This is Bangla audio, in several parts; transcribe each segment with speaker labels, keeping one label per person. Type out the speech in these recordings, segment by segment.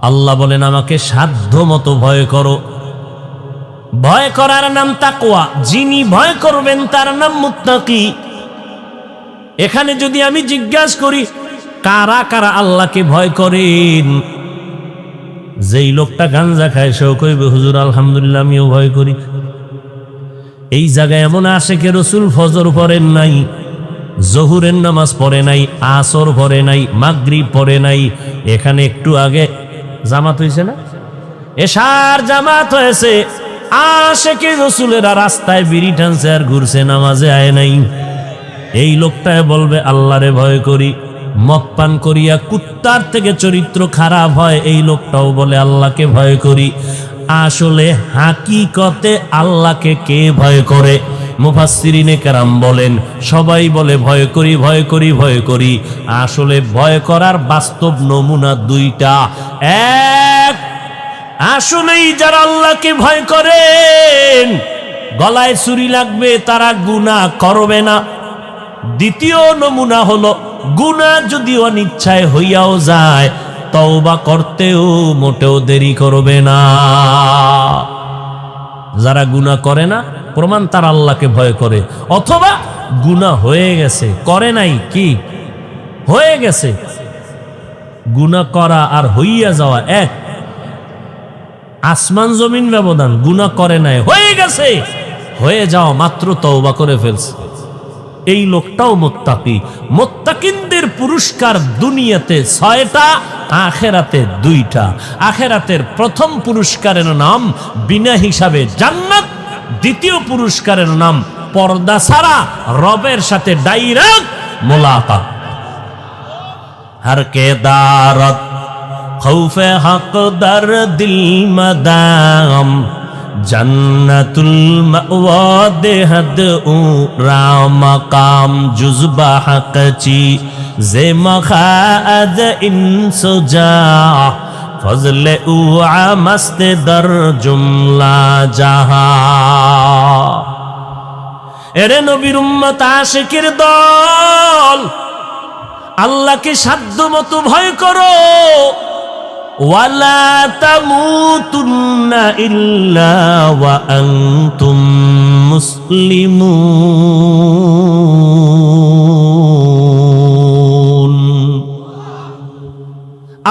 Speaker 1: আল্লাহ বলেন আমাকে সাধ্য মতো ভয় করো। ভয় করার নাম তাকওয়া, যিনি ভয় করবেন তার নাম মুত্তাকি। এখানে যদি আমি জিজ্ঞাসা করি কারা কারা আল্লাহকে ভয় করেন, যেই লোকটা গাঞ্জা খায় সেও কইবে হুজুর আলহামদুলিল্লাহ আমিও ভয় করি। এই জায়গায় এমন আশেকে রসুল ফজর পড়েন নাই, জহুরের নামাজ পড়ে নাই, আসর পড়ে নাই, মাগরিব পড়ে নাই, এখানে একটু আগে জামাত হয়েছে না, এশার জামাত হয়েছে, আশেকে রসুলেরা রাস্তায় বিড়ি টানছে আর ঘুরছে, নামাজে আয় নাই। এই লোকটায় বলবে আল্লাহরে ভয় করি। মদ পান করিয়া কুত্তার থেকে চরিত্র খারাপ হয়, এই লোকটাও বলে আল্লাহকে ভয় করি। আসলে হাকিকতে আল্লাহকে কে ভয় করে? মুফাসসিরিনে কেরাম বলেন সবাই বলে ভয় করি ভয় করি ভয় করি। আসলে ভয় করার বাস্তব নমুনা দুইটা। এক, আসলেই যারা আল্লাহকে ভয় করেন গলায় ছুরি লাগবে তারা গুনাহ করবে না। দ্বিতীয় নমুনা হলো গুনাহ যদি অনিচ্ছায় হইয়াও যায় তওবা করতেও মোটেও দেরি করবে না। যারা গুনাহ করে না প্রমাণ তারা আল্লাহকে ভয় করে, অথবা গুনাহ হয়ে গেছে, করে নাই, কি হয়ে গেছে। গুনাহ করা আর হইয়া যাওয়া এক, আসমান জমিন ব্যবধান। গুনাহ করে নাই, হয়ে গেছে, হয়ে যাওয়া মাত্র তওবা করে ফেলছে। এই লোকটাও মুত্তাকি। মুত্তাকিনদের পুরস্কার দুনিয়াতে 6টা, আখিরাতে 2টা। আখিরাতের প্রথম পুরস্কারের নাম বিনা হিসাবে জান্নাত, দ্বিতীয় পুরস্কারের নাম পর্দা ছাড়া রবের সাথে ডাইরেক্ট মুলাকাত। হর কে দারত খৌফে হক দর দিল মদাম জন্নতুল মাওয়া দেহদ উ রামকাম জুজবা হকচি জে মখাদ ইনসুজা ফজলে উ আমস্ত দর জুমলা জাহা। এরে নবীর উম্মত আশিকের দল, আল্লাহকে সাধ্য মতো ভয় করো। ওয়ালা তামুতুন্না ইল্লা ওয়া আনতুম মুসলিমুন।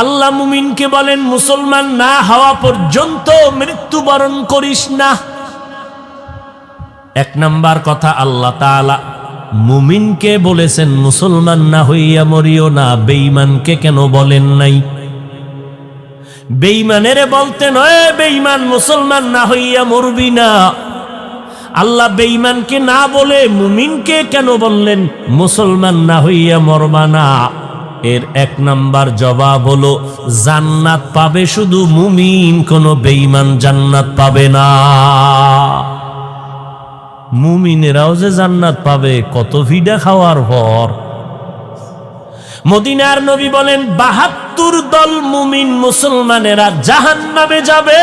Speaker 1: আল্লাহ মুমিনকে বলেন মুসলমান না হওয়া পর্যন্ত মৃত্যুবরণ করিস না। 1 নাম্বার কথা, আল্লাহ তাআলা মুমিনকে বলেছেন মুসলমান না হইয়া মরিও না। বেঈমানকে কেন বলেন নাই? বেঈমানের বলতেন ওই বেঈমান মুসলমান না হইয়া মরবি না। আল্লাহ বেঈমানকে না বলে মুমিনকে কেন বললেন মুসলমান না হইয়া মরবা না? এর 1 নাম্বার জবাব হলো জান্নাত পাবে শুধু মুমিন, কোন বেঈমান জান্নাত পাবে না। মুমিনেরাও যে জান্নাত পাবে কত ভিডা খাওয়ার পর। মদিনার নবী বলেন 72 দল মুমিন মুসলমানেরা জাহান্নামে যাবে,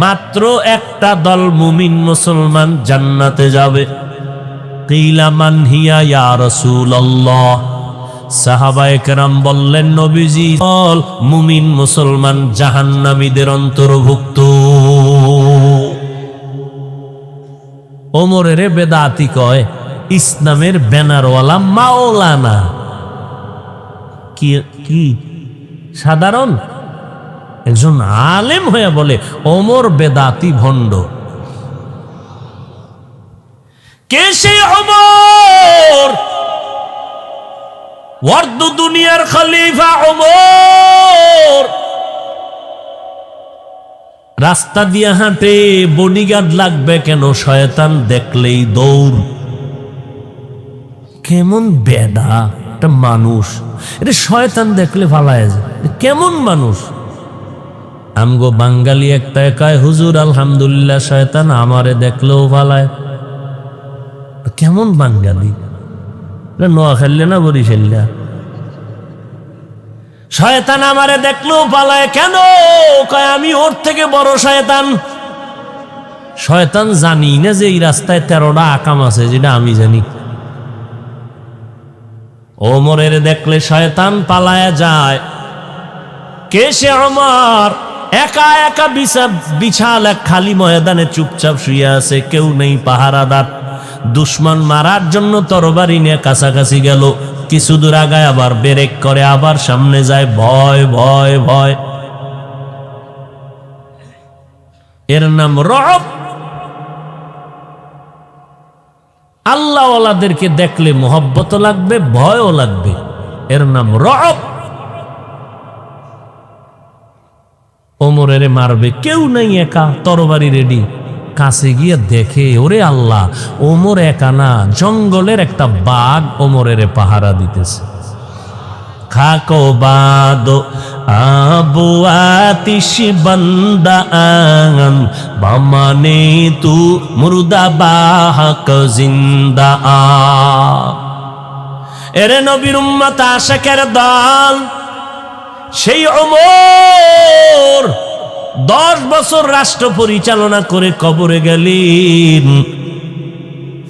Speaker 1: মাত্র 1টা দল মুমিন মুসলমান জান্নাতে যাবে। কিলা মান হিয়া ইয়া রাসূলুল্লাহ। সাহাবায়ে কেরাম বললেন নবীজি বল মুমিন মুসলমান জাহান্নামীদের অন্তর্ভুক্ত। ওমরের বেদাতি কয় ইসলামের ব্যানারওয়ালা মাওলানা। কি সাধারণ একজন আলেম হয়ে বলে ওমর বেদাতি ভণ্ড। কে সে ওমর? ওয়ার্দ দুনিয়ার খলিফা ওমর। রাস্তা দিয়ে হাঁটে, বডিগার্ড লাগবে কেন? শয়তান দেখলেই দৌড়। কেমন বেডা একটা মানুষ, এটা শয়তান দেখলে ফালায় যায়। কেমন মানুষ? আমগো বাঙালি একটা একাই হুজুর আলহামদুলিল্লাহ শয়তান আমারে দেখলেও ফালায়। কেমন বাঙালি? নোয়া খেললে না বড়ি খেললে? শয়তান আমারে দেখলেও পালায় কেন? কয় আমি ওর থেকে বড় শয়তান। শয়তান জানি না যে এই রাস্তায় 13টা আকাম আছে, যেটা আমি জানি। ওমরের দেখলে শয়তান পালায়া যায়। কে সে ওমর? একা একা বিশাল এক খালি ময়দানে চুপচাপ শুয়ে আছে, কেউ নেই পাহারাদার। দুশ্মন মারার জন্য তরবারি নিয়ে কাছাকাছি গেল, কিছু দূর আগায় আবার ব্রেক করে, আবার সামনে যায়। ভয় ভয় ভয়, এর নাম রব। আল্লাহওয়ালাদেরকে দেখলে মোহব্বত লাগবে, ভয়ও লাগবে, এর নাম রব। ওমরের মারবে, কেউ নাই, একা, তরবারি রেডি। কাছে গিয়ে দেখে, ওরে আল্লাহ, ওমর একা না, জঙ্গলের একটা বাঘ ওমরের পাহারা দিতেছে। খাকো বাদো আবু আতিশ বান্দা আন বামানে তু মুর্দা বাহক জিন্দা আ। এরে নবীর উম্মত আশিকের দল, সেই ওমর 10 বছর রাষ্ট্র পরিচালনা করে কবরে গেলেন।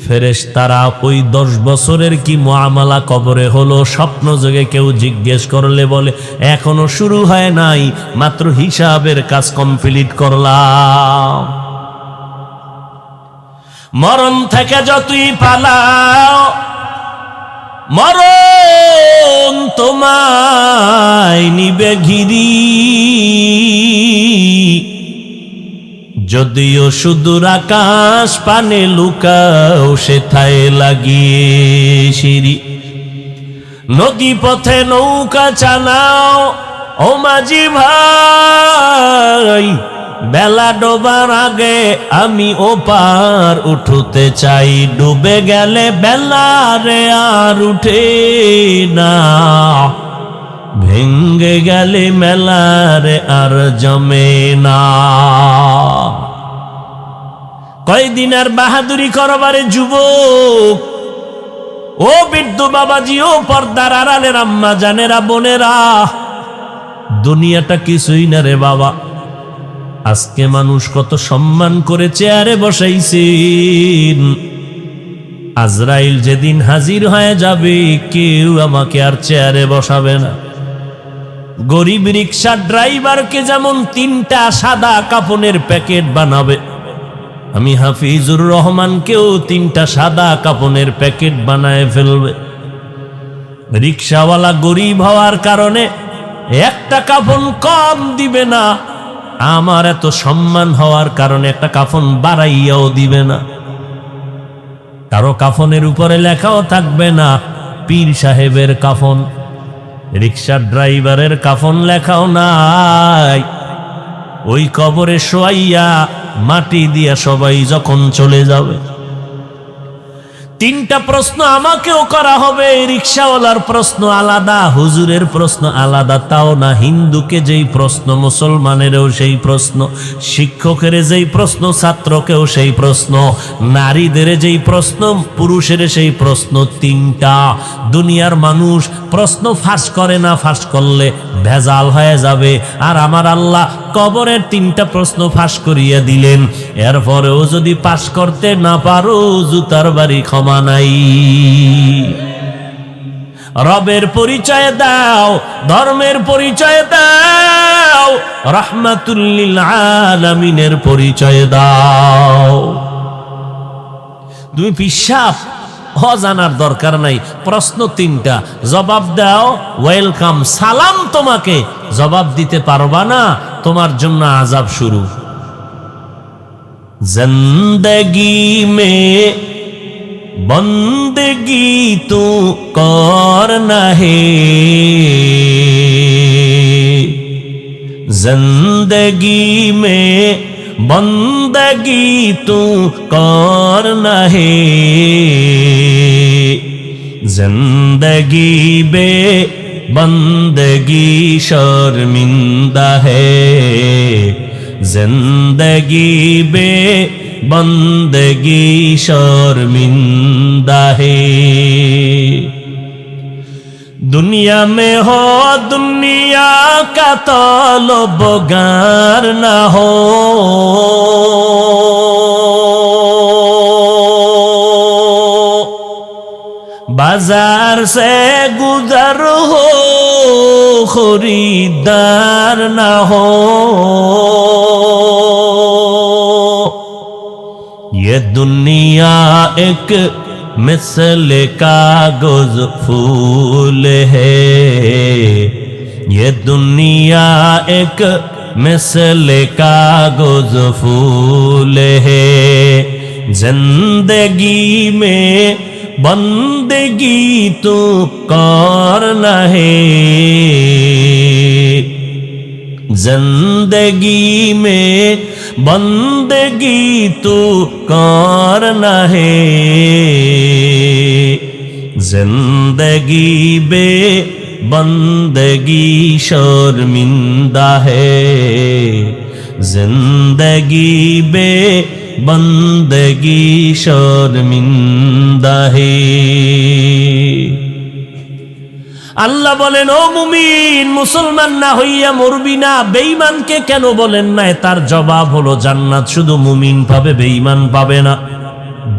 Speaker 1: ফেরেশতারা ওই 10 বছরের কি মুআমালা কবরে হলো, স্বপ্ন যোগে কেউ জিজ্ঞেস করলে বলে এখনো শুরু হয় নাই, মাত্র হিসাবের কাজ কমপ্লিট করলাম। মরণ থেকে যতই পালাও, মরণ তোমায় নিবে ঘিরি। যদিও সুদূর আকাশ পানে লুকাও, সেথায় লাগিয়ে সিঁড়ি। নদী পথে নৌকা চালাও ও মাঝি ভাই, বেলা ডোবার আগে আমি ওপার উঠতে চাই। ডুবে গেলে বেলা রে আর উঠে না, ভেঙ্গে গেলে মেলারে আর জমে না। কয়দিন আর বাহাদুরি করবারে যুবক, ও বৃদ্ধ বাবাজি, ও পর্দার আড়ালের আম্মা জানেরা, বোনেরা, দুনিয়াটা কিছুই না রে বাবা। আজকে মানুষ কত সম্মান করে চেয়ারে বসাইছেন, আজরাইল যেদিন হাজির হয়ে যাবে, কেউ আমাকে আর চেয়ারে বসাবে না। গরিব রিক্সা ড্রাইভারকে যেমন 3টা সাদা কাফনের প্যাকেট বানাবে, আমি হাফিজুর রহমানকেও 3টা সাদা কাফনের প্যাকেট বানায় ফেলবে। রিক্সাওয়ালা গরিব হওয়ার কারণে একটা কাফন কম দিবে না, আমার এত সম্মান হওয়ার কারণে একটা কাফন বাড়াইয়াও দিবে না। কারো কাফনের উপরে লেখাও থাকবে না পীর সাহেবের কাফন, রিক্সা ড্রাইভারের কাফন লেখাও নাই। ওই কবরে শোয়াইয়া মাটি দিয়া সবাই যখন চলে যাবে, 3টা প্রশ্ন আমাকেও করা হবে। রিক্সাওয়ালার প্রশ্ন আলাদা, হুজুরের প্রশ্ন আলাদা। তাও না, হিন্দুকে যেই প্রশ্ন মুসলমানেরও সেই প্রশ্ন, শিক্ষকের যেই প্রশ্ন ছাত্রকেও সেই প্রশ্ন, নারীদের যেই প্রশ্ন পুরুষের সেই প্রশ্ন। 3টা। দুনিয়ার মানুষ প্রশ্ন ফাঁস করে না, ফাঁস করলে ভেজাল হয়ে যাবে। আর আমার আল্লাহ কবরের 3টা প্রশ্ন ফাঁস করিয়া দিলেন। এরপরেও যদি পাস করতে না পারো, জুতার বাড়ি ক্ষমা নাই। রবের পরিচয় দাও, ধর্মের পরিচয় দাও, রাহমাতুল লিল আলামিনের পরিচয় দাও। তুমি পিশাব জানার দরকার নাই, প্রশ্ন 3টা, জবাব দাও, ওয়েলকাম, সালাম। তোমাকে জবাব দিতে পারবা না, তোমার জন্য আযাব শুরু। জিন্দেগি মে বন্দেগি তু করনা হে, জিন্দেগি মে বন্দगी तू करना है, जिंदगी बे बंदगी शर्मिंदा है, जिंदगी बे बंदगी शर्मिंदा है। दुनिया में हो दुनिया का तलबगार ना हो, बाजार से गुजर हो खरीदार ना हो। ये दुनिया एक मिसल कागज फूल है, ये दुनिया एक मिसल कागज फूल है। जिंदगी में बंदगी तो करना है, जिंदगी में बंदगी तो करना है। जिंदगी बे बंदगी शर्मिंदा है, जिंदगी बे बंदगी शर्मिंदा है। আল্লাহ বলেন, ও মুমিন, মুসলমান না হইয়া মরবি না। বেঈমানকে কেন বলেন না? তার জবাব হলো জান্নাত শুধু মুমিন পাবে, বেঈমান পাবে না।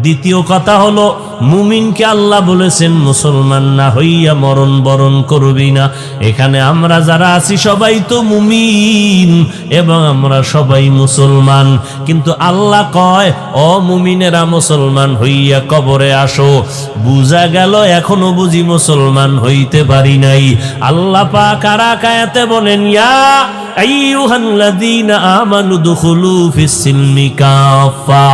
Speaker 1: দ্বিতীয় কথা হলো, মুমিনকে আল্লাহ বলেছেন মুসলমান না হইয়া মরণ বরণ করবি না। এখানে আমরা যারা আছি সবাই তো মুমিন এবং আমরা সবাই মুসলমান, কিন্তু আল্লাহ কয় ও মুমিনেরা মুসলমান হইয়া কবরে আসো। বুঝা গেল এখনো বুঝি মুসলমান হইতে পারি নাই। আল্লাহ পাক আর আয়াতে বলেন, ইয়া আইয়ুহাল্লাযীনা আমানু দুখুলু ফিস-সিলমি কাফা,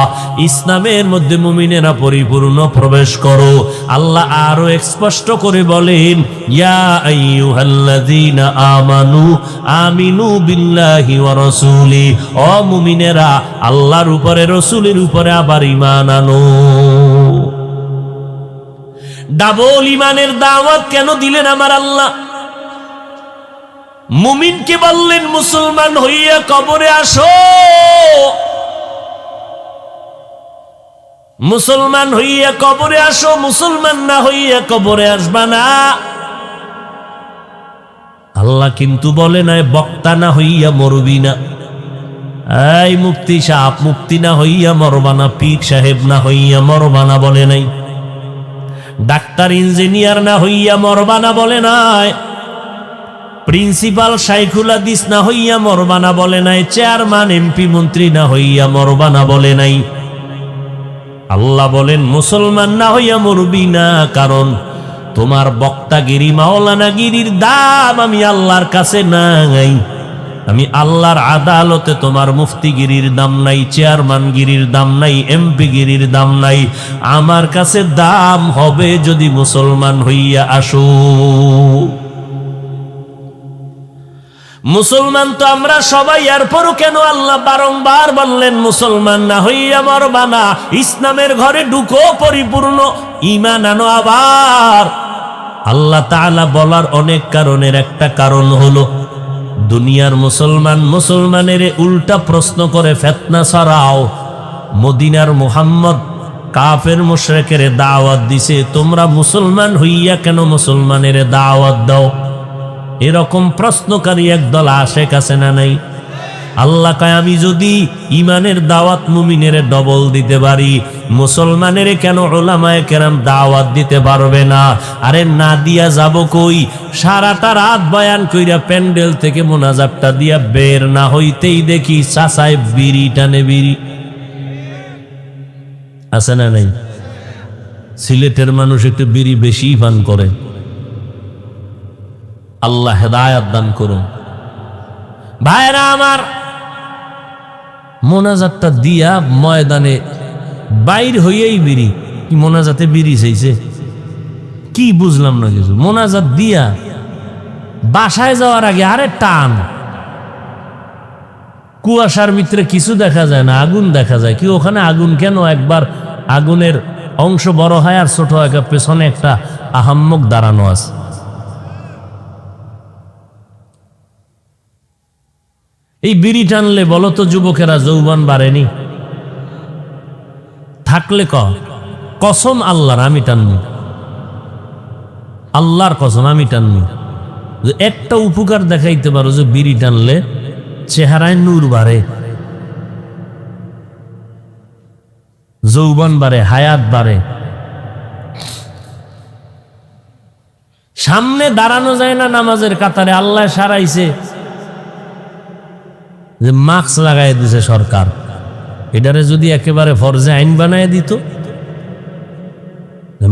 Speaker 1: ইসলামের মধ্যে মুমিনেরা পরিপূর্ণ প্রবেশ করো। আল্লাহ আরো স্পষ্ট করে বলেন, ইয়া আইয়ুহাল্লাযীনা আমানু আমিনু বিল্লাহি ওয়া রাসূলি, ও মুমিনেরা আল্লাহর উপরে রাসূলের উপরে আবার ঈমান আনো। ডাবল ঈমানের দাওয়াত কেন দিলেন আমার আল্লাহ? মুমিনকে বললেন মুসলমান হইয়া কবরে আসো, মুসলমান হইয়া কবরে আসো, মুসলমান না হইয়া কবরে আসবা না। আল্লাহ কিন্তু বলে নাই বক্তা না হইয়া মরবি না। এই মুফতি সাহেব, মুফতি না হইয়া মরবা না, পীর সাহেব না হইয়া মরবা না বলে নাই। ডাক্তার ইঞ্জিনিয়ার না হইয়া মরবা না বলে নাই। প্রিন্সিপাল শাইখুল হাদিস না হইয়া মরবা না বলে নাই। চেয়ারম্যান এমপি মন্ত্রী না হইয়া মরবা না বলে নাই। আল্লাহ বলেন মুসলমান না হইয়া মরবি না, কারণ তোমার বক্তাগিরি মাওলানাগিরির দাম আমি আল্লাহর কাছে নাই। আমি আল্লাহর আদালতে তোমার মুফতিগিরির দাম নাই, চেয়ারম্যানগিরির দাম নাই, এমপিগিরির দাম নাই। আমার কাছে দাম হবে যদি মুসলমান হইয়া আসো। মুসলমান তো আমরা সবাই, এরপরও কেন আল্লাহ বারংবার বললেন মুসলমান না হইয়া মরবা না? ইসলামের ঘরে ঢুকো, পরিপূর্ণ ঈমান আনো। আবার আল্লাহ তাআলা বলার অনেক কারণের একটা কারণ হলো, দুনিয়ার মুসলমান মুসলমানের উল্টা প্রশ্ন করে ফিতনা ছড়াও। মদিনার মুহাম্মদ কাফের মুশরিকের দাওয়াত দিছে, তোমরা মুসলমান হইয়া কেন মুসলমানের দাওয়াত দাও? এরকম প্রশ্নকারী একদল আশেক আছে না নাই? আল্লাহ কয় আমি যদি ইমানের দাওয়াত মুমিনের ডবল দিতে পারি, মুসলমানের কেন উলামায়ে কেরাম দাওয়াত দিতে পারবে না? আরে না দিয়া যাব কই? সারাটা রাত বয়ান কইরা প্যান্ডেল থেকে মোনাজাতটা দিয়া বের না হইতেই দেখি চাচায় বিড়ি টানে। বিড়ি আছে না নাই? সিলেটের মানুষ একটু বিড়ি বেশি পান করে। আল্লাহ হেদায়াত দান করুন। ভাইরা আমার, মোনাজাতটা দিয়া ময়দানে বাইর হইয়াই বিড়ি। কি মোনাজাতে বিড়ি চাইছে? কি বুঝলাম না কিছু। মোনাজাত দিয়া বাসায় যাওয়ার আগে আরে টান, কুয়াশার ভিতরে কিছু দেখা যায় না, আগুন দেখা যায়। কি ওখানে আগুন কেন? একবার আগুনের অংশ বড় হয় আর ছোট হয়, পেছনে একটা আহাম্মক দাঁড়ানো আছে। এই বিড়ি টানলে বলো তো যুবকেরা যৌবন বাড়েনি? থাকলে কসম আল্লাহর আমি টাননি, আল্লাহর কসম আমি টাননি। একটা উপকার দেখাইতে পারো যে বিড়ি টানলে চেহারায় নূর বাড়ে, যৌবন বাড়ে, হায়াত বাড়ে। সামনে দাঁড়ানো যায় না নামাজের কাতারে, আল্লাহ সারাইছে যে মাস্ক লাগাই দিছে সরকার, এটারে যদি একেবারে ফরজে আইন বানায় দিত,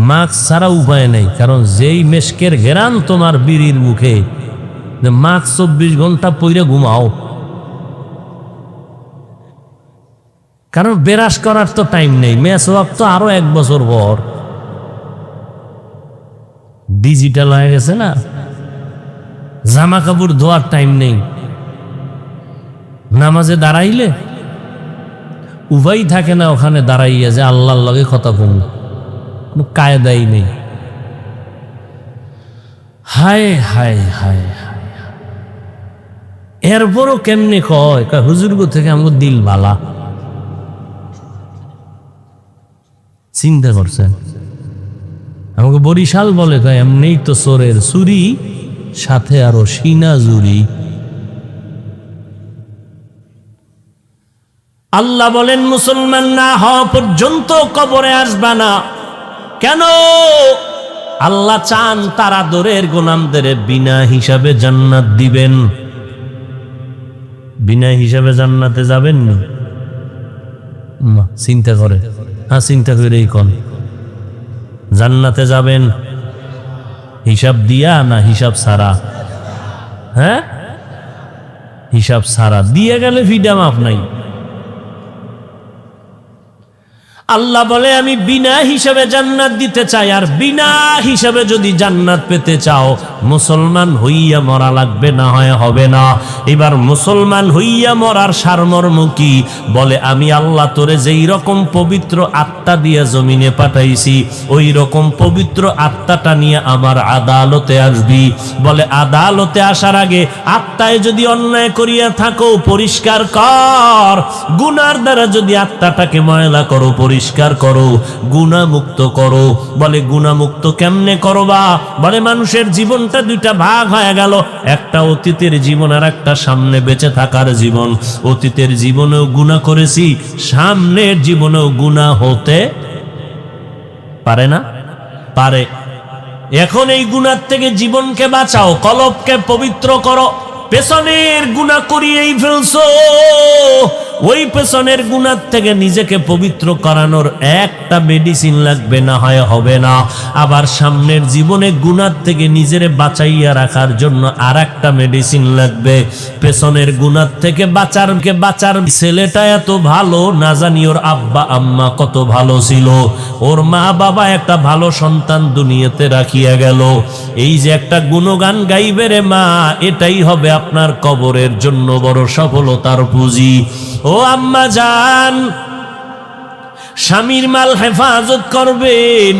Speaker 1: মাস্ক ছাড়া উপায় নেই। কারণ যেই মেশকের ঘেরান তোমার বিড়ির মুখে, মাস্ক 24 ঘন্টা পইরে ঘুমাও, কারণ বেরাস করার তো টাইম নেই। মেসওয়াক তো আরো 1 বছর পর, ডিজিটাল হয়ে গেছে না, জামা কাপড় ধোয়ার টাইম নেই। নামাজে দাঁড়াইলে উভয় থাকে না, ওখানে দাঁড়াইয়া যে আল্লাহর লগে কথা কম, কোনো কায়দাই নেই। হায় হায় হায় হায়, এরপরও কেমনে কয় হুজুরগো থেকে আমার দিল বালা। চিন্তা করছেন, আমাকে বরিশাল বলে কয় এমনি তো চোরের চুরি, সাথে আরো সিনা জুরি। আল্লাহ বলেন মুসলমান না হওয়া পর্যন্ত কবরে আসবা না। কেন? আল্লাহ চান তার আদরের গোলামদের বিনা হিসাবে জান্নাত দিবেন। বিনা হিসাবে জান্নাতে যাবেন না? চিন্তা করে, হ্যাঁ চিন্তা করেই কোন জান্নাতে যাবেন হিসাব দিয়া না হিসাব ছাড়া? হ্যাঁ, হিসাব ছাড়া। দিয়ে গেলে ফিডা মাফ নাই। আল্লাহ বলে আমি বিনা হিসাবে জান্নাত দিতে চাই, আর বিনা হিসাবে যদি জান্নাত পেতে চাও মুসলমান হইয়া মরা লাগবে, না হয় হবে না। এবার মুসলমান হইয়া মরার সারমর্ম কি? বলে আমি আল্লাহ তোরে যেই রকম পবিত্র আত্মা দিয়ে জমিনে পাঠাইছি, ওই রকম পবিত্র আত্মাটা নিয়ে আমার আদালতে আসবি। বলে আদালতে আসার আগে আত্মায় যদি অন্যায় করিয়া থাকো পরিষ্কার কর, গুনার দ্বারা যদি আত্মাটাকে ময়লা করো পরিষ্কার করো, গুনাহমুক্ত করো। বলে গুনাহমুক্ত কেমনে করবা? বলে মানুষের জীবনটা দুইটা ভাগ হয়ে গেল, একটা অতীতের জীবন আর একটা সামনে বেঁচে থাকার জীবন। অতীতের জীবনেও গুনাহ করেছি, সামনের জীবনেও গুনাহ হতে পারে না? পারে। এখন এই গুনাহ থেকে জীবনকে বাঁচাও, কলবকে পবিত্র করো। পেছনের গুনাহ করিয়েই ফেলছো, ওই পেছনের গুনাহ থেকে নিজেকে পবিত্র করানোর একটা মেডিসিন লাগবে, না হয় হবে না। আবার সামনের জীবনে গুনাহ থেকে নিজেরে বাঁচাইয়া রাখার জন্য আর একটা মেডিসিন লাগবে। পেছনের গুনাহ থেকে বাঁচার ছেলেটা এত ভালো, না জানি ওর আব্বা আম্মা কত ভালো ছিল, ওর মা বাবা একটা ভালো সন্তান দুনিয়াতে রাখিয়া গেল। এই যে একটা গুণগান গাইবে রে মা, এটাই হবে আপনার কবরের জন্য বড় সফলতার পুঁজি। ও আম্মা জান, স্বামীর মাল হেফাজত করবেন,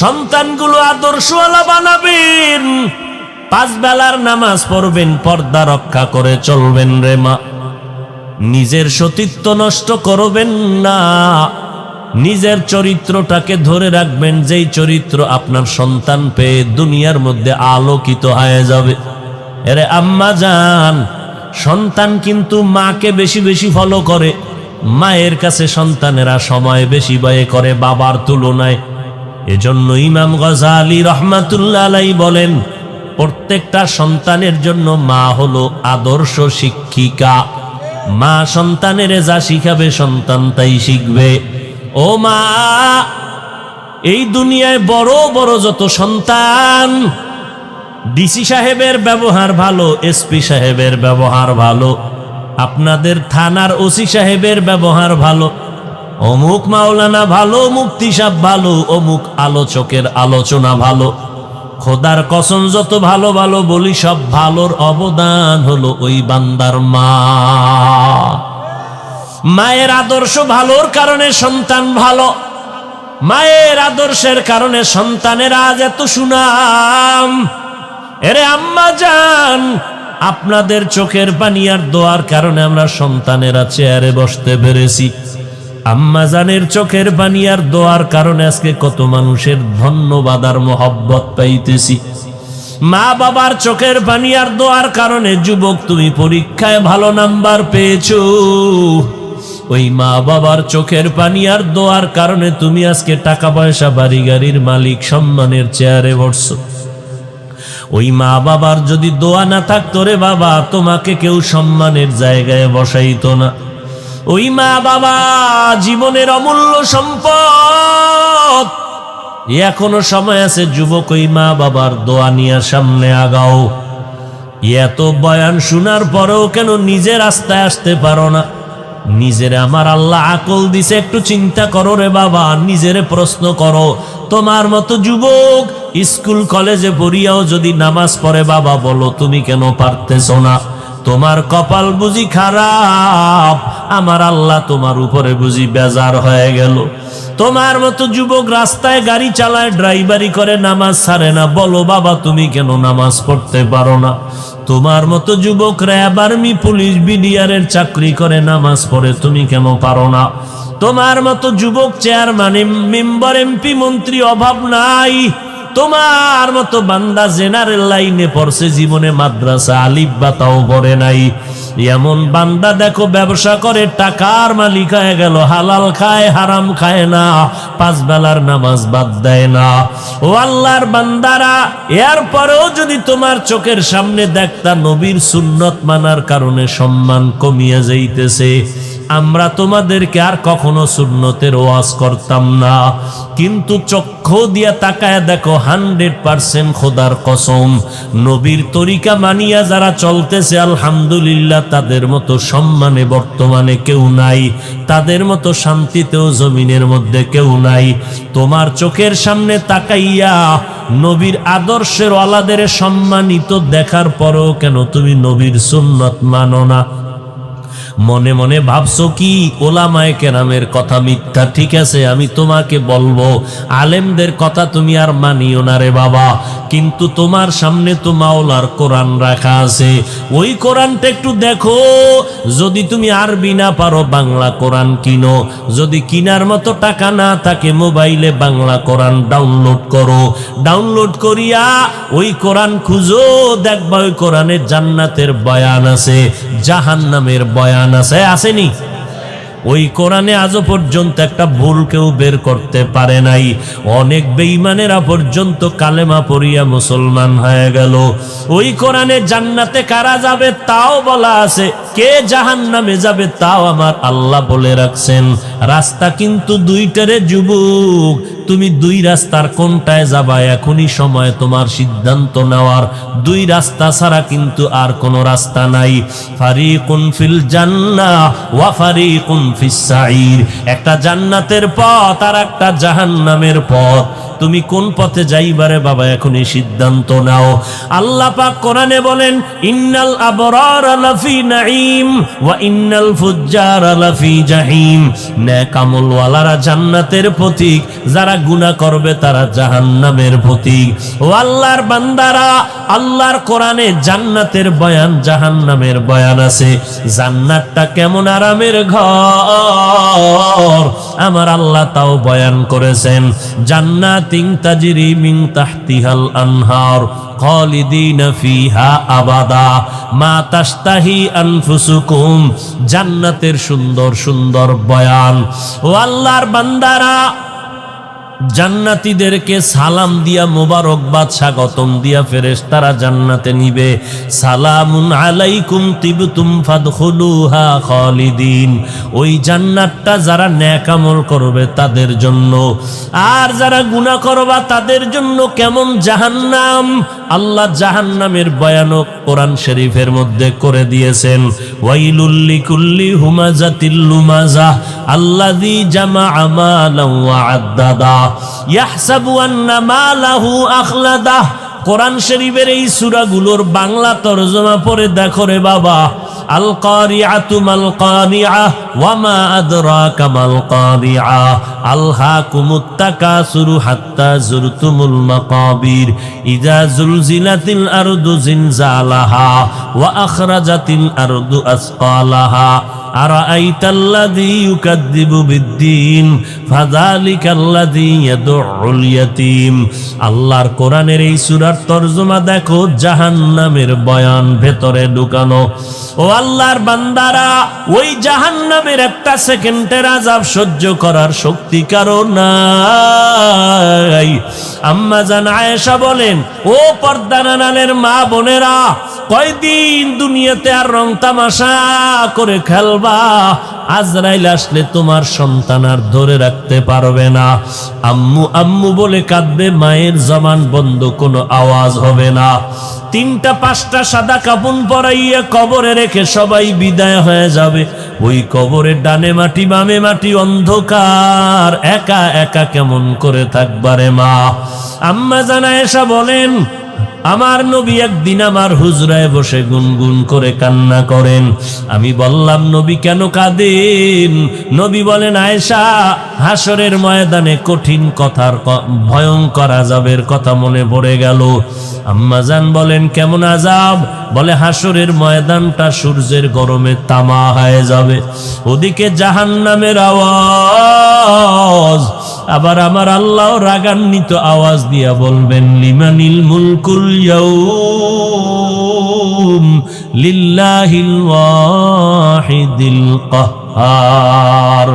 Speaker 1: সন্তানগুলো আদর্শওয়ালা বানাবেন, 5 বেলার নামাজ পড়বেন, পর্দা রক্ষা করে চলবেন রে মা। নিজের সতীত্ব নষ্ট করবেন না, নিজের চরিত্রটাকে ধরে রাখবেন, যেই চরিত্র আপনার সন্তান পেয়ে দুনিয়ার মধ্যে আলোকিত হয়ে যাবে। এরে আম্মা জান, সন্তান কিন্তু মাকে বেশি বেশি ফলো করে, মায়ের কাছে সন্তানেরা সময় বেশি ব্যয় করে বাবার তুলনায়। এজন্য ইমাম গজালি রহমাতুল্লাহ আলাইহি বলেন, প্রত্যেকটা সন্তানের জন্য মা হলো আদর্শ শিক্ষিকা। মা সন্তানের যা শিখাবে সন্তান তাই শিখবে। ও মা, এই দুনিয়ায় বড় বড় যত সন্তান, ডিসি সাহেবের ব্যবহার ভালো, এসপি সাহেবের ব্যবহার ভালো, আপনাদের থানার ওসি সাহেবের ব্যবহার ভালো, অমুক মাওলানা ভালো, মুফতি সাহেব ভালো, অমুক আলোচকের আলোচনা ভালো। খোদার কসম যত ভালো ভালো বলি, সব ভালোর অবদান হলো ওই বান্দার মা। মায়ের আদর্শ ভালোর কারণে সন্তান ভালো, মায়ের আদর্শের কারণে সন্তানের আজ এত সুনাম। এরে আম্মা জান, আপনাদের চোখের পানি আর দোয়ার কারণে আমরা সন্তানেরা চেয়ারে বসতে পেরেছি। আম্মা জানের চোখের পানি আর দোয়ার কারণে আজকে কত মানুষের ধন্যবাদ আর মোহব্বত পাইতেছি। মা বাবার চোখের পানি আর দোয়ার কারণে যুবক তুমি পরীক্ষায় ভালো নাম্বার পেয়েছো। ওই মা বাবার চোখের পানি আর দোয়ার কারণে তুমি আজকে টাকা পয়সা বাড়ি গাড়ির মালিক, সম্মানের চেয়ারে বসছো। ওই মা বাবার যদি দোয়া না থাকতো রে বাবা, তোমাকে কেউ সম্মানের জায়গায় বসাইতো না। ওই মা বাবা জীবনের অমূল্য সম্পদ। এখনো সময় আছে যুবক, ওই মা বাবার দোয়া নিয়ে সামনে আগাও। এত বয়ান শোনার পরেও কেন নিজের রাস্তায় আসতে পারো না? নিজের আমার আল্লাহ আকল দিছে, একটু চিন্তা করো রে বাবা, নিজেরে প্রশ্ন করো। তোমার মতো যুবক স্কুল কলেজে পড়িয়াও যদি নামাজ পড়ে, বাবা বলো তুমি কেন পারতেছো না? তোমার কপাল বুঝি খারাপ? আমার আল্লাহ তোমার উপরে বুঝি বেজার হয়ে গেল? তোমার মতো যুবক রাস্তায় গাড়ি চালায়, ড্রাইভারি করে, নামাজ ছাড়ে না, বলো বাবা তুমি কেন নামাজ পড়তে পারো না? তোমার মতো যুবক র্যাব, আর্মি, পুলিশ, বিডিআরের চাকরি করে, নামাজ পড়ে, তুমি কেন পারো না? তোমার মতো যুবক চেয়ারম্যান, মেম্বার, এমপি, মন্ত্রী, অভাব নাই। তোমার মতো বান্দা জেনারেল লাইনে পড়ছে, জীবনে মাদ্রাসা আলিফ বা তাও পড়ে নাই। এমন বান্দা দেখো ব্যবসা করে, টাকার মালিক হয়ে গেল, হালাল খায় হারাম খায় না, 5 বেলার নামাজ বাদ দেয় না। ও আল্লাহর বান্দারা, এরপরেও যদি তোমার চোখের সামনে দেখতা নবীর সুন্নত মানার কারণে সম্মান কমিয়ে যাইতেছে, আমরা তোমাদেরকে আর কখনো সুন্নতের ওয়াজ করতাম না। কিন্তু চক্ষু দিয়া তাকায় দেখো, 100% খোদার কসম, নবীর তরিকা মানিয়া যারা চলতেছে আলহামদুলিল্লাহ, তাদের মতো সম্মানে বর্তমানে কেউ নাই, তাদের মতো শান্তিতেও জমিনের মধ্যে কেউ নাই। তোমার চোখের সামনে তাকাইয়া নবীর আদর্শের ওয়ালাদের সম্মানিত দেখার পরেও কেন তুমি নবীর সুন্নত মানো না? মনে মনে ভাবছো কি ওলামায়ে কেরামের কথা মিথ্যা? ঠিক আছে, আমি তোমাকে বলবো, আলেমদের কথা তুমি আর মানিও না রে বাবা, কিন্তু তোমার সামনে তো মাওলার কোরআন রাখা আছে। ওই কোরআনটা একটু দেখো। যদি তুমি আরবি না পারো, বাংলা কোরআন কিনো। যদি কিনার মতো টাকা না থাকে, মোবাইলে বাংলা কোরআন ডাউনলোড করো। ডাউনলোড করিয়া ওই কোরআন খুঁজো, দেখবা ওই কোরআনে জান্নাতের বয়ান আছে, জাহান্নামের বয়ান আছে, আসেনি? ওই কোরআনে আজও পর্যন্ত একটা ভুল কেউ বের করতে পারে নাই। অনেক বেঈমানেরা পর্যন্ত কালেমা পড়িয়া মুসলমান হয়ে গেল। ওই কোরআনে জান্নাতে কারা যাবে তাও বলা আছে, কে জাহান্নামে যাবে তাও আমার আল্লাহ বলে রাখছেন। রাস্তা কিন্তু দুইটারে যুবক, তুমি দুই রাস্তার কোনটায় যাবা এখনই সময় তোমার সিদ্ধান্ত নেওয়ার। দুই রাস্তা ছাড়া কিন্তু আর কোনো রাস্তা নাই। ফারিকুন ফিল জান্নাহ ওয়া ফারিকুন ফিস সাঈর, একটা জান্নাতের পথ আর একটা জাহান্নামের পথ। তুমি কোন পথে যাইবারে বাবা এখনই সিদ্ধান্ত নাও। আল্লাহ পাক কোরআনে বলেন, ইন্নাল আবরারা লাফি নাঈম ওয়া ইন্নাল ফুজ্জারা লাফি জাহিম। নেক আমলওয়ালারা জান্নাতের পথিক, যারা গুনাহ করবে তারা জাহান্নামের পথিক। ও আল্লাহর বান্দারা, আল্লাহর কোরআনে জান্নাতের বয়ান, জাহান্নামের বয়ান আছে। জান্নাতটা কেমন আরামের ঘর আমার আল্লাহ তাও বয়ান করেছেন। জান্নাতিন তাজরি মিন তাহতিহাল আনহার খালিদিনা ফিহা আবাদা মা তাশতাহি আনফুসুকুম। জান্নাতের সুন্দর সুন্দর বয়ান। ও আল্লাহর বান্দারা, জান্নাতীদেরকে সালাম দিয়া মোবারকবাদ স্বাগতম দিয়া ফেরেশতারা জান্নাতে নিবে। সালামুন আলাইকুম তিবতুম ফাদখুলুহা খালিদিন। ওই জান্নাতটা যারা নেক আমল করবে তাদের জন্য, আর যারা গুনাহ করবা তাদের জন্য কেমন জাহান্নাম। আল্লাহ জাহান্নামের বয়ান কোরআন শরীফের মধ্যে করে দিয়েছেন। ওয়াইলুল লিকুল্লি হুমাজাতিল লুমাজাহ আল্লাযী জামাআ মালান ওয়া আদ্দাদা ইয়াহসাবু আন্না মালাহু আখলাদাহ। কোরআন শরীফের এই সূরাগুলোর বাংলা তরজমা পড়ে দেখো রে বাবা। আল কারিআতু মাল কানিআ ওয়া মা আদরাকা মাল কারিআ আলহাকুমুত তাকাসুরু হাত্তা যুরতুমুল মাকাবির ইযা যুলজিলাতিল আরদু জিনজালাহা ওয়া আখরাজাতিল আরদু আসকালাহা আরাআইতাল্লাযী ইউকাযযিবু বিদ্দীন ফাযালিকাল্লাযী ইয়াদউল ইয়াতীম। আল্লাহর কোরআনের এই সূরার তরজমা দেখো, জাহান্নামের বয়ান ভেতরে ঢুকানো। ও আল্লাহর বান্দারা, ওই জাহান্নামের একটা সেকেন্ডের আযাব সহ্য করার শক্তি শক্তি কারো নাই। আম্মা জান আয়েশা বলেন, ও পর্দার আড়ালের মা বোনেরা, কয়দিন দুনিয়াতে আর রং তামাশা করে খেলবা? আজরাইল আসলে তোমার সন্তান আর ধরে রাখতে পারবে না। আম্মু আম্মু বলে কাঁদবে, মায়ের জবান বন্ধ, কোনো আওয়াজ হবে না। 3টা 5টা সাদা কাপড় পরাইয়া কবরে রেখে সবাই বিদায় হয়ে যাবে। ওই কবরের ডানে মাটি বামে মাটি, অন্ধকার, একা একা কেমন করে থাকবারে মা? আম্মা জান আয়েশা বলেন, আমার নবী একদিন আমার হুজরায় বসে গুনগুন করে কান্না করেন। আমি বললাম, নবী কেন কাঁদেন? নবী বলেন, আয়েশা, হাসরের ময়দানে কঠিন কথার ভয়ঙ্কর আযাবের কথা মনে পড়ে গেল। আম্মা জান বলেন, কেমন আযাব? বলে, হাসরের ময়দানটা সূর্যের গরমে তামা হয়ে যাবে, ওদিকে জাহান্নামের আওয়াজ, আবার আমার আল্লাহ রাগান্বিত আওয়াজ দিয়া বলবেন, লিমানিল মুলকুল ইয়াউম লিল্লাহিল ওয়াহিদিল কাহ্হার।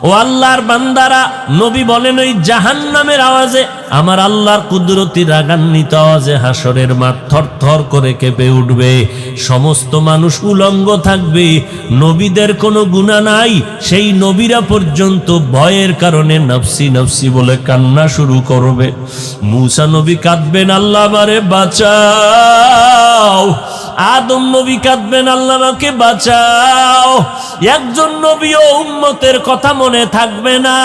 Speaker 1: ও আল্লাহর বান্দারা, নবী বলেন, ওই জাহান্নামের আওয়াজে, আমার আল্লাহর কুদরতি রাগান্বিত আওয়াজে হাসরের মাঠ থরথর করে কেঁপে উঠবে। সমস্ত মানুষ উলঙ্গ থাকবে, নবীদের কোনো গুনাহ নাই, সেই নবীরা পর্যন্ত ভয়ের কারণে নফসি নফসি বলে কান্না শুরু করবে। মূসা নবী কাঁদবেন, আল্লাহ আমারে বাঁচাও। আদম নবী কাঁদবেন, আল্লাহ আমাকে বাঁচাও। একজন নবী ও উম্মতের কথা মনে থাকবে না।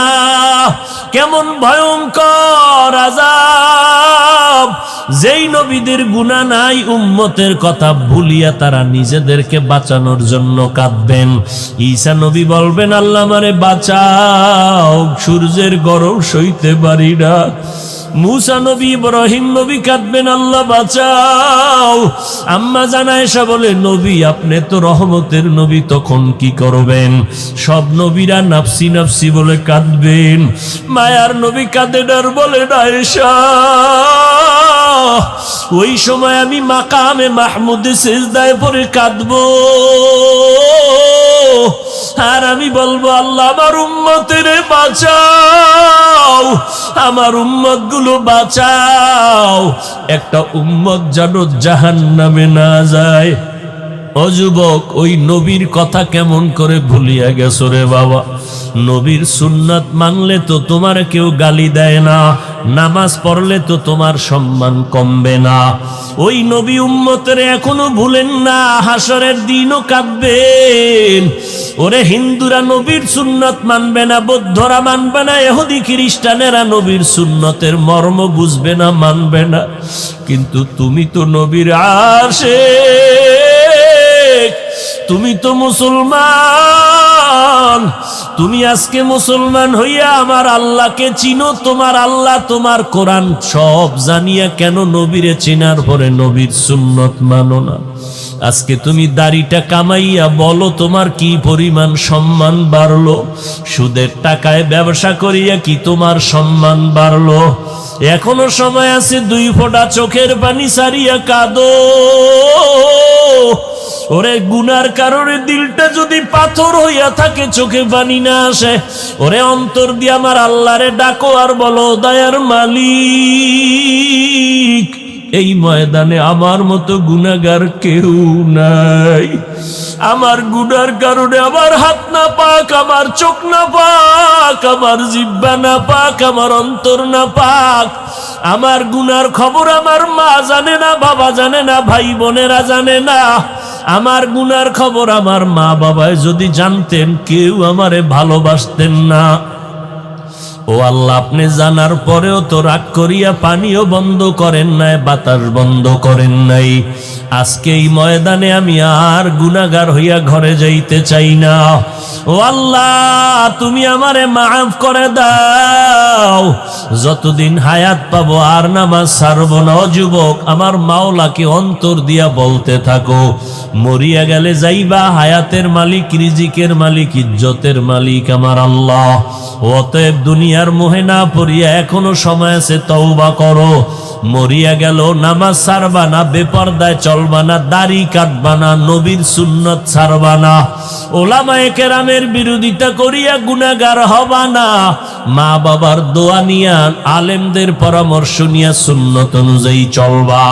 Speaker 1: কেমন ভয়ঙ্কর আযাব! যেই নবীদের গুনাহ নাই, উম্মতের কথা ভুলিয়া তারা নিজেদেরকে বাঁচানোর জন্য কাঁদবেন। ঈসা নবী বলবেন, আল্লাহ আমারে বাঁচাও, সূর্যের গরম সইতে পারি না। মূসা নবী, ইব্রাহিম নবী কাঁদবেন, আল্লাহ বাঁচাও। আম্মা জান আয়েশা বলে, নবী আপনি তো রহমতের নবী, তখন কি করবেন? সব নবীরা নাফসি নাফসি বলে কাঁদবেন। মায়ার নবী কাঁদেন আর বলেন, আয়েশা, ওই সময় আমি মাকামে মাহমুদে সিজদায় পড়ে কাঁদবো, আর আমি বলবো, আল্লাহ আমার উম্মতের বাঁচাও, আমার উম্মত গুলো বাঁচাও, একটা উম্মত যেন জাহান্নামে না যায়। ও যুবক, ওই নবীর কথা কেমন করে ভুলিয়া গেছো রে বাবা? নবীর সুন্নাত মানলে তো তোমার কেউ গালি দেয় না, নামাজ পড়লে তো তোমার সম্মান কমবে না। ওই নবী উম্মতের এখনো ভুলেন না, হাসরের দিনও কাঁদবেন। ওরে হিন্দুরা নবীর সুন্নত মানবে না, বৌদ্ধরা মানবে না, ইহুদি খ্রিস্টানেরা নবীর সুন্নতের মর্ম বুঝবে না, মানবে না, কিন্তু তুমি তো নবীর আশিক, তুমি তো মুসলমান। তুমি আজকে মুসলমান হইয়া আমার আল্লাহকে চিনো, তোমার আল্লাহ তোমার কোরআন সব জানিয়া কেন নবীরে চেনার পরে নবীর সুন্নত মানো না? আজকে তুমি দাড়িটা কামাইয়া বলো তোমার কি পরিমাণ সম্মান বাড়লো? সুদের টাকায় ব্যবসা করিয়া কি তোমার সম্মান বাড়লো? এখনো সময় আছে, 2 ফোঁটা চোখের পানি সারিয়া কাঁদো। ওরে গুনার কারণে দিলটা যদি পাথর হইয়া থাকে, চোখে পানি না আসে, ওরে অন্তর দিয়ে আমার আল্লাহরে ডাকো আর বলো, দয়ার মালিক, এই ময়দানে আমার মতো গুনাহগার কেউ নাই। আমার গুনার কারণে আমার হাত না পাক, আমার চোখ না পাক, আমার জিহ্বা না পাক, আমার অন্তর না পাক। আমার গুনার খবর আমার মা জানে না, বাবা জানে না, ভাই বোনেরা জানে না। আমার গুনার খবর আমার মা বাবায় যদি জানতেন, কেউ আমারে ভালোবাসতেন না। ও আল্লাহ, আপনি জানার পরেও তো রাগ করিয়া পানিও বন্ধ করেন নাই, বাতাস বন্ধ করেন নাই। আজকে এই ময়দানে আমি আর গুনাহগার হইয়া ঘরে যাইতে চাই না। ও আল্লাহ, তুমি আমারে মাফ করে দাও। যতদিন হায়াত পাবো আর নামাজ ছাড়বো না। ও যুবক, আমার মাওলাকে অন্তর দিয়া বলতে থাকো, মরিয়া গেলে যাইবা, হায়াতের মালিক, রিজিকের মালিক, ইজ্জতের মালিক আমার আল্লাহ। অতএব দুনিয়ার মোহে না পড়িয়া এখনো সময় আছে, তওবা করো। মরিয়া গেল নামাজ ছাড়বা না, বেপরদায় চল চলবা না, দাড়ি কাটবা না, নবীর সুন্নত ছাড়বা না, ওলামায়ে কেরামের বিরোধিতা করিয়া গুনাহগার হবা না, মা বাবার দোয়া নিয়া আলেমদের পরামর্শ নিয়া সুন্নত অনুযায়ী চলবা।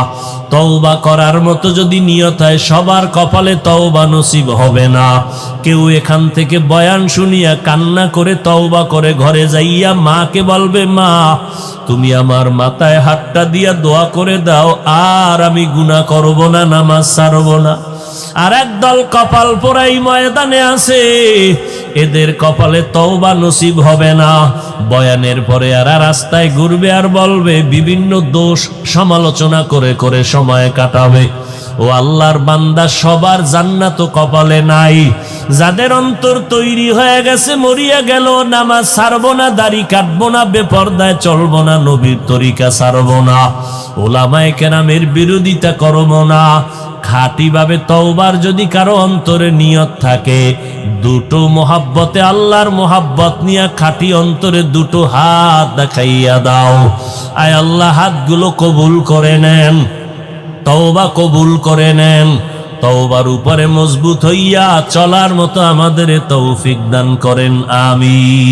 Speaker 1: তওবা করার মতো যদি নিয়ত হয়, সবার কপালে তওবা নসিব হবে না। কেউ এখান থেকে বয়ান শুনিয়া কান্না করে তওবা করে ঘরে যাইয়া মাকে বলবে, মা তুমি আমার মাথায় হাতটা দিয়া দোয়া করে দাও, আর আমি গুনাহ করব না, নামাজ ছাড়ব না। আর একদল কপাল পোড়াই ময়দানে আছে, এদের কপালে তওবা নসিব হবে না। বয়ানের পরে আর রাস্তায় ঘুরবে আর বলবে, বিভিন্ন দোষ সমালোচনা করে করে সময় কাটাবে। ও আল্লাহর বান্দা, সবার জান্নাত কপালে নাই। যাদের অন্তর তৈরি হয়ে গেছে, মরিয়া গেল, নামাজ ছাড়বো না, দাড়ি কাটবো না, বেপরদায় চলবো না, নবীর তরিকা ছাড়বো না, ওলামায়ে কেরামের বিরোধিতা করবো না। খাঁটি ভাবে তওবার যদি কারো অন্তরে নিয়ত থাকে, দুটো মোহাব্বতে, আল্লাহর মোহাব্বত নিয়ে খাঁটি অন্তরে দুটো হাত দেখাইয়া দাও। আয় আল্লাহ, হাতগুলো কবুল করে নেন, তওবা কবুল করে নেন। তওবার উপরে মজবুত হইয়া চলার মতো আমাদের তৌফিক দান করেন, আমিন।